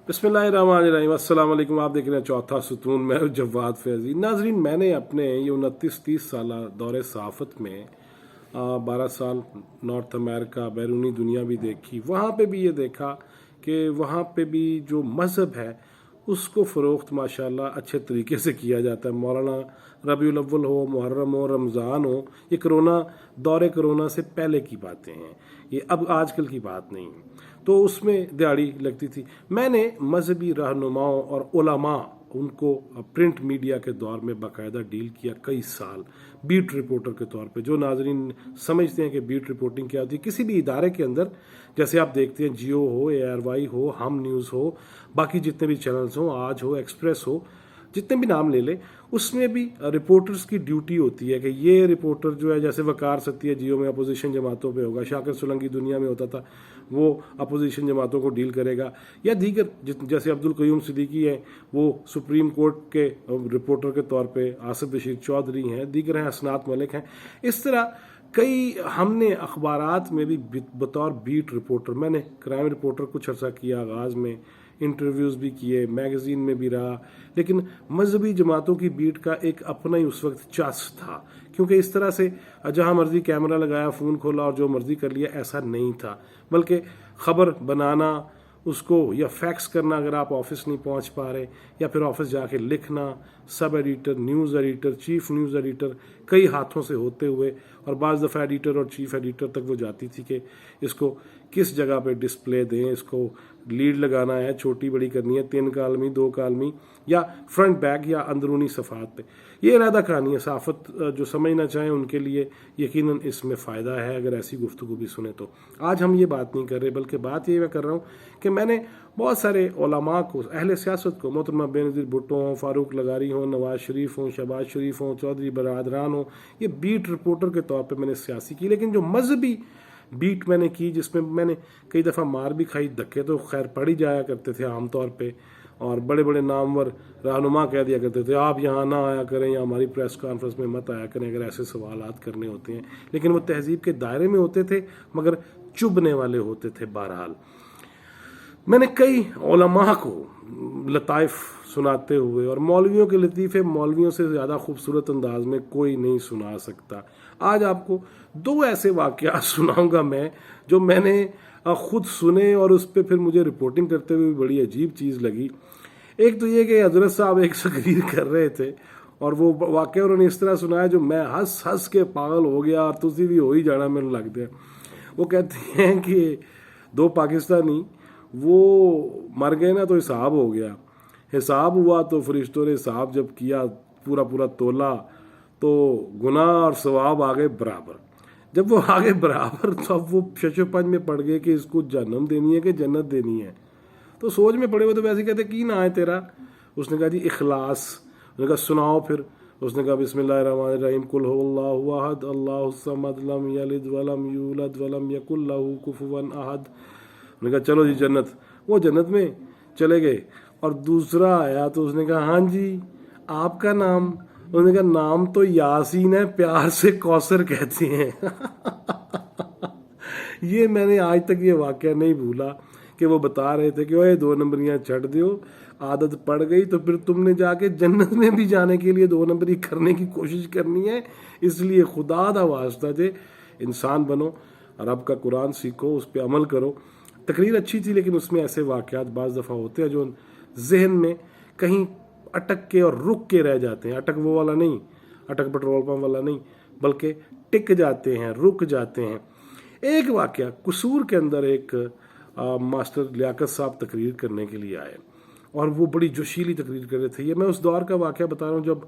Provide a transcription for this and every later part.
बिस्मिल्लाहिर्रहमानिर्रहीम। अस्सलाम वालेकुम। आप देख रहे हैं चौथा सुतून। मैं हूं जवाद फैजी। नाजरीन, मैंने अपने ये 29-30 साल दौरे सहाफ़त में 12 साल नॉर्थ अमेरिका, बैरूनी दुनिया भी देखी। वहाँ पे भी ये देखा कि वहाँ पे भी जो मज़हब है उसको फ़रोख्त माशाल्लाह अच्छे तरीके से किया जाता है। मौलाना रबीउल अव्वल हो, मुहर्रम हो, रमज़ान हो, ये कोरोना से पहले की बातें हैं, ये अब आजकल की बात नहीं है। तो उसमें दिहाड़ी लगती थी। मैंने मजहबी रहनुमाओं और उलमा उनको प्रिंट मीडिया के दौर में बाकायदा डील किया कई साल, बीट रिपोर्टर के तौर पे। जो नाजरीन समझते हैं कि बीट रिपोर्टिंग क्या होती है, किसी भी इदारे के अंदर, जैसे आप देखते हैं जियो हो, ARY हो, हम न्यूज़ हो, बाकी जितने भी चैनल्स हो, आज हो, एक्सप्रेस हो, जितने भी नाम ले ले, उसमें भी रिपोर्टर्स की ड्यूटी होती है कि ये रिपोर्टर जो है, जैसे वकार सत्ती है जियो में अपोजिशन जमातों पे होगा, शाकिर सुलंगी दुनिया में होता था, वो अपोजिशन जमातों को डील करेगा, या दीगर जैसे अब्दुल कयूम सिद्दीकी हैं, वो सुप्रीम कोर्ट के रिपोर्टर के तौर पे, आसिफ बशीर चौधरी हैं, दीगर हैं, हसनात मलिक हैं। इस तरह कई हमने अखबारात में भी बतौर बीट रिपोर्टर, मैंने क्राइम रिपोर्टर कुछ अर्सा किया, आगाज़ में इंटरव्यूज़ भी किए, मैगज़ीन में भी रहा, लेकिन मजहबी जमातों की बीट का एक अपना ही उस वक्त चास था, क्योंकि इस तरह से जहाँ मर्जी कैमरा लगाया, फ़ोन खोला और जो मर्जी कर लिया, ऐसा नहीं था। बल्कि ख़बर बनाना, उसको या फैक्स करना अगर आप ऑफिस नहीं पहुंच पा रहे, या फिर ऑफिस जाके लिखना, sub editor, news editor, chief news editor, कई हाथों से होते हुए, और बाज़ दफ़ा एडिटर और चीफ एडिटर तक वो जाती थी कि इसको किस जगह पे डिस्प्ले दें, इसको लीड लगाना है, छोटी बड़ी करनी है, 3 कालमी 2 कालमी, या फ्रंट बैक या अंदरूनी सफ़ात पे। ये इरादा कहानी है। सहाफ़त जो समझना चाहें उनके लिए यकीनन इसमें फ़ायदा है अगर ऐसी गुफ्तगू भी सुने तो। आज हम ये बात नहीं कर रहे, बल्कि बात ये मैं कर रहा हूँ कि मैंने बहुत सारे उलमा को, अहले सियासत को, मोहतरमा बेनज़ीर भुट्टो हों, फ़ारूक लगारी हों, नवाज़ शरीफ हों, शहबाज शरीफ हों, चौधरी बरदरान हों, ये बीट रिपोर्टर के तौर पर मैंने सियासी की। लेकिन जो मजहबी बीट मैंने की, जिसमें मैंने कई दफ़ा मार भी खाई, धक्के तो खैर पड़ ही जाया करते थे आम तौर पे, और बड़े बड़े नामवर रहनुमा कह दिया करते थे आप यहाँ ना आया करें या हमारी प्रेस कॉन्फ्रेंस में मत आया करें अगर ऐसे सवालात करने होते हैं। लेकिन वो तहजीब के दायरे में होते थे, मगर चुभने वाले होते थे। बहरहाल मैंने कई उलमा को लताइफ सुनाते हुए, और मौलवियों के लतीफ़े मौलवियों से ज़्यादा खूबसूरत अंदाज में कोई नहीं सुना सकता। आज आपको 2 ऐसे वाक़यात सुनाऊंगा मैं, जो मैंने खुद सुने और उस पर फिर मुझे रिपोर्टिंग करते हुए बड़ी अजीब चीज़ लगी। एक तो ये कि हज़रत साहब एक तकरीर कर रहे थे, और वो वाक़या उन्होंने इस तरह सुनाया जो मैं हंस हंस के पागल हो गया, और तुसी भी हो ही जाना मेरे लगते हैं। वो कहते हैं कि 2 पाकिस्तानी वो मर गए ना, तो हिसाब हो गया, हिसाब हुआ तो फरिश्तों ने हिसाब जब किया, पूरा पूरा तोला, तो गुनाह और सवाब आ गए बराबर। जब वो आगे बराबर, तो अब वो शशोपंज में पड़ गए कि इसको जन्नत देनी है कि जन्नत देनी है। तो सोच में पड़े हुए, तो वैसे कहते की ना है तेरा? उसने कहा जी इखलास। उसने कहा सुनाओ फिर। उसने कहा बिस्मिल्लाहिर्रहमानिर्रहीम, कुल हुवल्लाहु अहद अल्लाहुस समद लम यलिद वलम यूलद वलम यकुल लहू कुफुवन अहद। उसने कहा चलो जी जन्नत। वो जन्नत में चले गए, और दूसरा आया तो उसने कहा हाँ जी आपका नाम? उसने कहा नाम तो यासीन है, प्यार से कौसर कहते हैं। ये मैंने आज तक ये वाक़या नहीं भूला कि वो बता रहे थे कि ओए 2 नंबरियाँ छट दियो, आदत पड़ गई तो फिर तुमने जाके जन्नत में भी जाने के लिए 2 नंबरी करने की कोशिश करनी है। इसलिए खुदा दा वास्ता जे इंसान बनो, रब का कुरान सीखो, उस पर अमल करो। तकरीर अच्छी थी, लेकिन उसमें ऐसे वाक़यात बाज़ दफ़ा होते हैं जो जहन में कहीं अटक के और रुक के रह जाते हैं। अटक वो वाला नहीं, अटक पेट्रोल पंप वाला नहीं, बल्कि टिक जाते हैं, रुक जाते हैं। एक वाक़या कसूर के अंदर, एक मास्टर लियाकत साहब तकरीर करने के लिए आए, और वो बड़ी जोशीली तकरीर कर रहे थे। ये मैं उस दौर का वाक़या बता रहा हूँ जब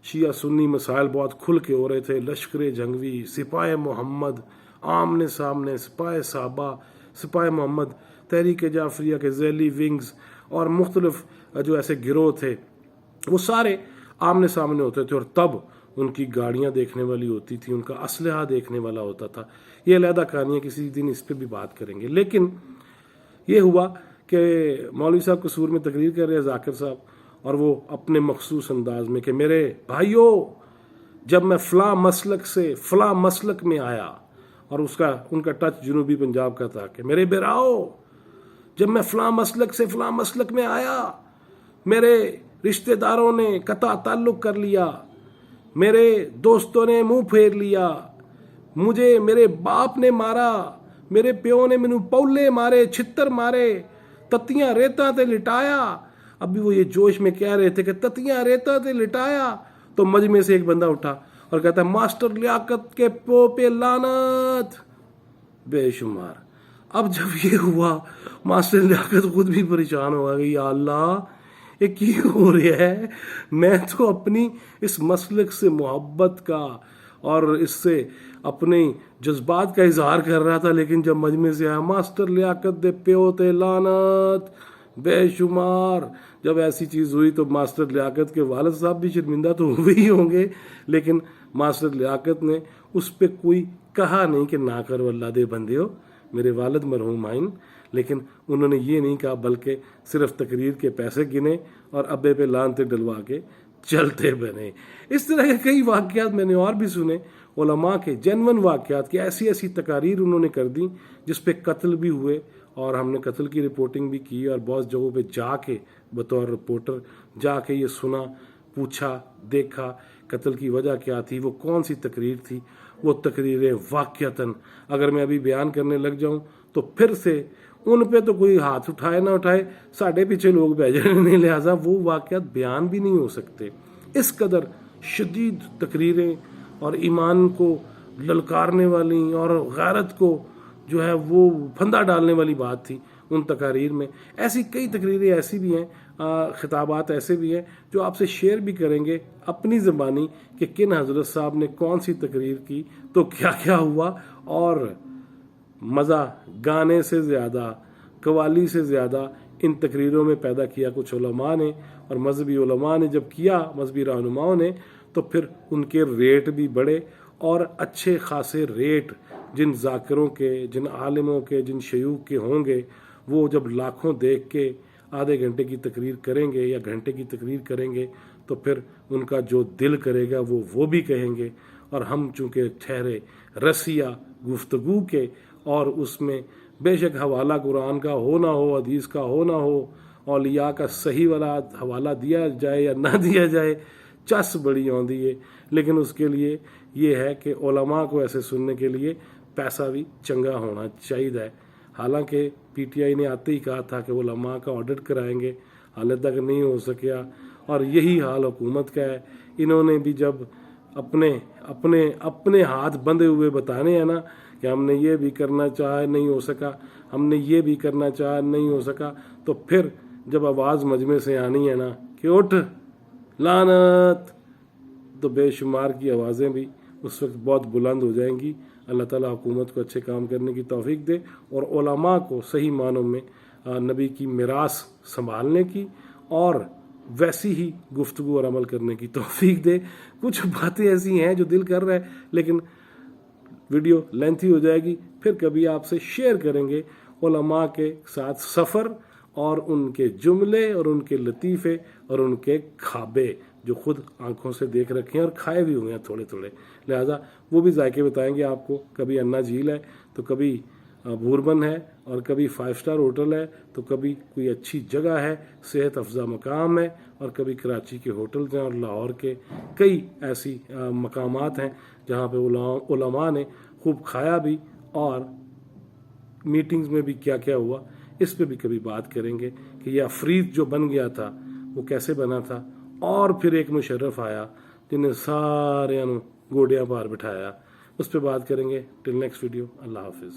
शिया सुन्नी मसाइल बहुत खुल के हो रहे थे। लश्कर जंगवी, सिपाही मोहम्मद आमने सामने, सिपाही साहबा, सिपाही मोहम्मद, तहरीक जाफरिया के ज़ैली विंग्स, और मुख्तलिफ जो ऐसे गिरोह थे, वो सारे आमने सामने होते थे। और तब उनकी गाड़ियाँ देखने वाली होती थी, उनका असलहा देखने वाला होता था। ये अलहदा कहानी है, किसी दिन इस पर भी बात करेंगे। लेकिन ये हुआ कि मौलवी साहब कसूर में तकरीर कर रहे हैं, जाकिर साहब, और वो अपने मखसूस अंदाज में कि मेरे भाइयों, जब मैं फ़लाँ मसलक से फ़लाँ मसलक में आया, और उनका टच जनूबी पंजाब का था कि मेरे बेराओ, جب میں فلاں مسلک سے فلاں مسلک میں آیا میرے رشتہ داروں نے قطع تعلق کر لیا, میرے دوستوں نے منہ پھیر لیا, مجھے میرے باپ نے مارا, میرے پیو نے مینوں پولے مارے, چھتر مارے, تتیاں ریتاں تے لٹایا. ابھی وہ یہ جوش میں کہہ رہے تھے کہ تتیاں ریتاں تے لٹایا, تو مجمع سے ایک بندہ اٹھا اور کہتا ہے ماسٹر لیاقت کے پو پہ لعنت. بے شمار. اب جب یہ ہوا ماسٹر لیاقت خود بھی پریشان ہو گیا, یا اللہ یہ کی ہو رہا ہے, میں تو اپنی اس مسلک سے محبت کا اور اس سے اپنے جذبات کا اظہار کر رہا تھا, لیکن جب مجمع سے آیا ماسٹر لیاقت دے پیو تے لعنت. بے شمار. جب ایسی چیز ہوئی تو ماسٹر لیاقت کے والد صاحب بھی شرمندہ تو ہوئے ہی ہوں گے, لیکن ماسٹر لیاقت نے اس پہ کوئی کہا نہیں کہ نہ کرو اللہ دے بندے ہو, میرے والد مرحوم آئین, لیکن انہوں نے یہ نہیں کہا بلکہ صرف تقریر کے پیسے گنے اور ابے پہ لانتے ڈلوا کے چلتے بنے. اس طرح کے کئی واقعات میں نے اور بھی سنے, علماء کے جینون واقعات کی ایسی ایسی تقاریر انہوں نے کر دی جس پہ قتل بھی ہوئے, اور ہم نے قتل کی رپورٹنگ بھی کی اور بہت جگہوں پہ جا کے بطور رپورٹر جا کے یہ سنا, پوچھا, دیکھا قتل کی وجہ کیا تھی, وہ کون سی تقریر تھی. وہ تقریریں واقعتاً اگر میں ابھی بیان کرنے لگ جاؤں تو پھر سے ان پہ تو کوئی ہاتھ اٹھائے نہ اٹھائے, ساڑھے پیچھے لوگ بیٹھے نہیں, لہٰذا وہ واقعات بیان بھی نہیں ہو سکتے. اس قدر شدید تقریریں اور ایمان کو للکارنے والی اور غیرت کو جو ہے وہ پھندا ڈالنے والی بات تھی ان تقاریر میں. ایسی کئی تقریریں ایسی بھی ہیں, خطابات ایسے بھی ہیں جو آپ سے شیئر بھی کریں گے اپنی زبانی کہ کن حضرت صاحب نے کون سی تقریر کی تو کیا کیا ہوا, اور مزہ گانے سے زیادہ, قوالی سے زیادہ ان تقریروں میں پیدا کیا کچھ علماء نے, اور مذہبی علماء نے جب کیا, مذہبی رہنماؤں نے, تو پھر ان کے ریٹ بھی بڑھے, اور اچھے خاصے ریٹ جن ذاکروں کے, جن عالموں کے, جن شیوخ کے ہوں گے, وہ جب لاکھوں دیکھ کے آدھے گھنٹے کی تقریر کریں گے یا گھنٹے کی تقریر کریں گے تو پھر ان کا جو دل کرے گا وہ بھی کہیں گے. اور ہم چونکہ ٹھہرے رسیہ گفتگو کے, اور اس میں بے شک حوالہ قرآن کا ہو نہ ہو, حدیث کا ہو نہ ہو, اولیاء کا صحیح والا حوالہ دیا جائے یا نہ دیا جائے, چس بڑی آندی ہے. لیکن اس کے لیے یہ ہے کہ علماء کو ایسے سننے کے لیے پیسہ بھی چنگا ہونا چاہیے. حالانکہ پی ٹی آئی نے آتے ہی کہا تھا کہ علماء کا آڈٹ کرائیں گے, حال تک نہیں ہو سکیا, اور یہی حال حکومت کا ہے. انہوں نے بھی جب اپنے ہاتھ بندھے ہوئے بتانے ہیں نا کہ ہم نے یہ بھی کرنا چاہا نہیں ہو سکا, ہم نے یہ بھی کرنا چاہا نہیں ہو سکا, تو پھر جب آواز مجمع سے آنی ہے نا کہ اٹھ لعنت, تو بے شمار کی آوازیں بھی اس وقت بہت بلند ہو جائیں گی. اللہ تعالیٰ حکومت کو اچھے کام کرنے کی توفیق دے, اور علماء کو صحیح معنوں میں نبی کی میراث سنبھالنے کی اور ویسی ہی گفتگو اور عمل کرنے کی توفیق دے. کچھ باتیں ایسی ہیں جو دل کر رہا ہے, لیکن ویڈیو لینتھی ہو جائے گی, پھر کبھی آپ سے شیئر کریں گے علماء کے ساتھ سفر اور ان کے جملے اور ان کے لطیفے اور ان کے کھابے جو خود آنکھوں سے دیکھ رکھے ہیں اور کھائے بھی ہوئے ہیں تھوڑے تھوڑے, لہٰذا وہ بھی ذائقے بتائیں گے آپ کو. کبھی انا جھیل ہے تو کبھی بوربن ہے, اور کبھی 5 اسٹار ہوٹل ہے, تو کبھی کوئی اچھی جگہ ہے, صحت افزا مقام ہے, اور کبھی کراچی کے ہوٹلز ہیں, اور لاہور کے کئی ایسی مقامات ہیں جہاں پہ علماء نے خوب کھایا بھی, اور میٹنگز میں بھی کیا کیا ہوا اس پہ بھی کبھی بات کریں گے کہ یہ افریت جو بن گیا تھا وہ کیسے بنا تھا. اور پھر ایک مشرف آیا جن نے سارے گوڑیاں پار بٹھایا, اس پہ بات کریں گے. ٹل نیکسٹ ویڈیو, اللہ حافظ.